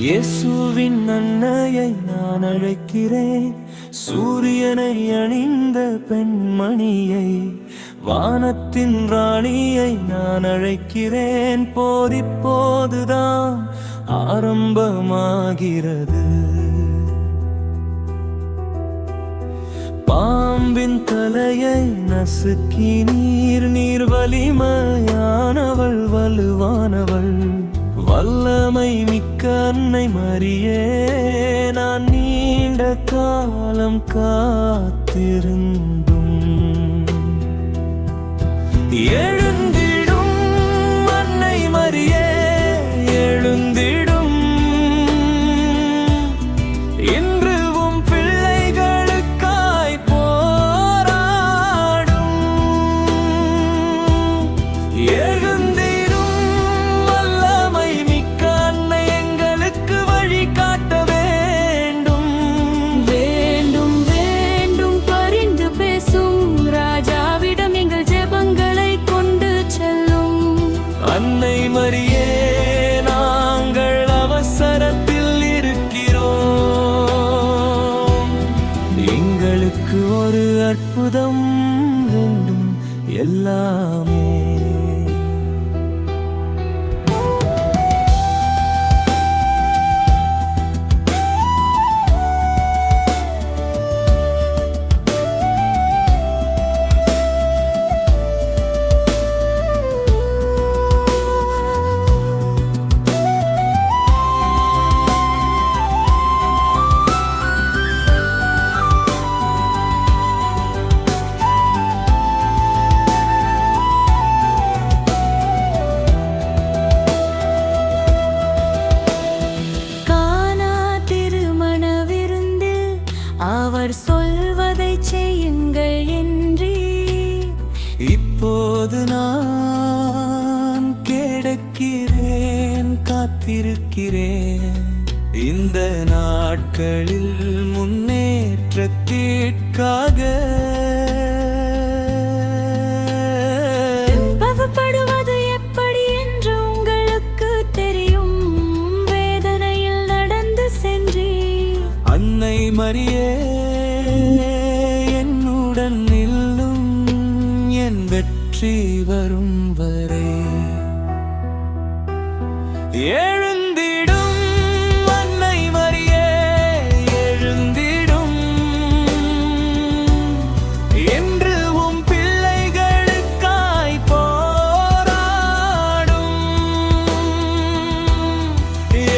இயேசுவின் அன்னையை நான் அழைக்கிறேன், சூரியனை அணிந்த பெண்மணியை, வானத்தின் ராணியை நான் அழைக்கிறேன். போர் இப்போதுதான் ஆரம்பமாகிறது. பாம்பின் தலையை நசுக்கி நீர் வலிமையானவள், வலுவானவள், வல்லமை மிக்க அன்னை மரியே, நான் நீண்ட காலம் காத்திருந்தும் எழுந்திடும் அன்னை மரியே, எழுந்திடும் இன்று உம் பிள்ளைகளுக்காய் போராடும். எழுந்திடும் வல்லமை மிக்க அன்னை எங்களுக்கு வழி காட்ட வேண்டும். வேண்டும் வேண்டும் பரிந்து பேசும் ராஜாவிடம் எங்கள் ஜெபங்களை கொண்டு செல்லும். அன்னை மரியே, நாங்கள் அவசரத்தில் இருக்கிறோம். எங்களுக்கு ஒரு அற்புதம் வேண்டும் எல்லாமே. அவர் சொல்வதை செய்யுங்கள் என்றே இப்போது நான் கிடக்கிறேன், காத்திருக்கிறேன். இந்த நாட்களில் முன்னேற்றத்திற்காக பவப்படுவது எப்படி என்று உங்களுக்கு தெரியும். வேதனையில் நடந்து சென்றே அன்னை மரியே, என்னுடன் நில்லும் என் வெற்றி வரும் வரை. எழுந்திடும் அன்னை மரியே, எழுந்திடும் என்று உம் பிள்ளைகளுக்காய் போராடும்.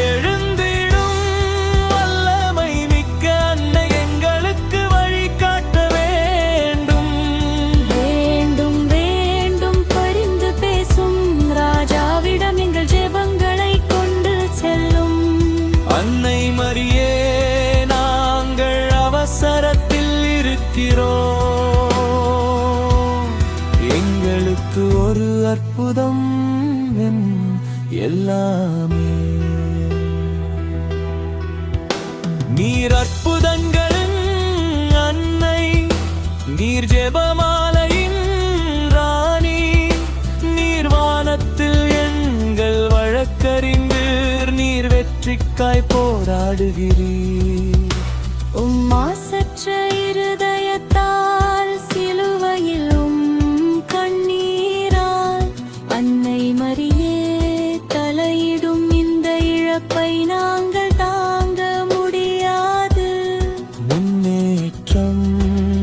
எழுந்திடும் வல்லமை மிக்க அன்னை எங்களுக்கு வழி காட்ட வேண்டும். வேண்டும் வேண்டும் பரிந்து பேசும் ராஜாவிடம் எங்கள் ஜெபங்களை கொண்டு செல்லும். அன்னை மரியே, நாங்கள் அவசரத்தில் இருக்கிறோம். எங்களுக்கு ஒரு அற்புதம் வேண்டும் எல்லாமே. நீர் அற்புதங்களின் அன்னை, நீர் ஜெபமாலையின் ராணி, நீர் வானத்தில் எங்கள் வழக்கறிஞர், நீர் வெற்றிக்காய் போராடுகிறீர். உம் மாசற்ற இருதயத்தால் சிலுவையிலும் கண்ணீரால் அன்னை மரியே தலையிடும் இந்த இழப்பை நாங்கள் தாங்க முடியாது. முன்னேற்றம்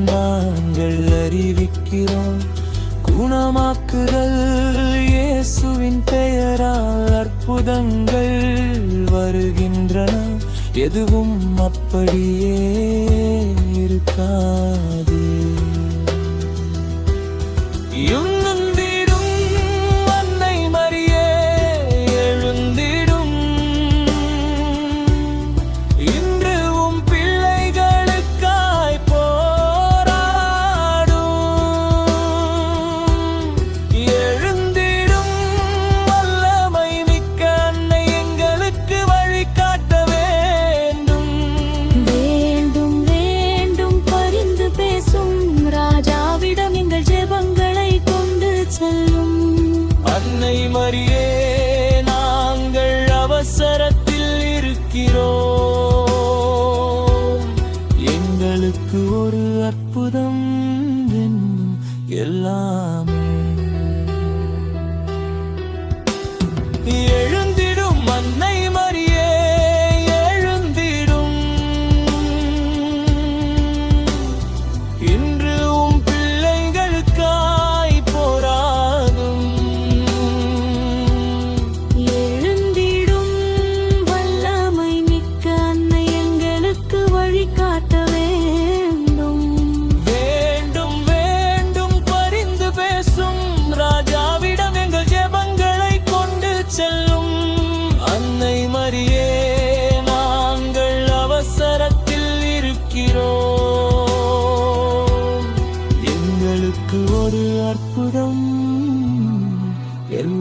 நாங்கள் அறிவிக்கிறோம். குணமாக்குதல் இயேசுவின் பெயரால் அற்புதங்கள் வருகின்றன. எதுவும் அப்படியே இருக்காது. எழுந்திடும் அன்னை மரியே, எழுந்திடும் இன்று உம் பிள்ளைகளுக்காய் போராடும். எழுந்திடும் வல்லமை மிக்க அன்னை எங்களுக்கு வழி காட்ட வேண்டும். வேண்டும் வேண்டும் பரிந்து பேசும் ராஜாவிடம் எங்கள் ஜெபங்களை கொண்டு செல்லும். அன்னை மரியே, நாங்கள் அவசரத்தில் இருக்கிறோம்.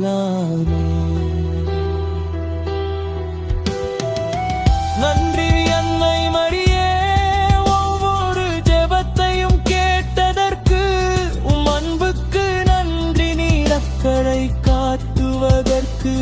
எல்லாமே. நன்றி அன்னை மரியே, ஒவ்வொரு ஜெபத்தையும் கேட்டதற்கு. உம் அன்புக்கு நன்றி, நீர் அக்கறை காட்டுவதற்கு.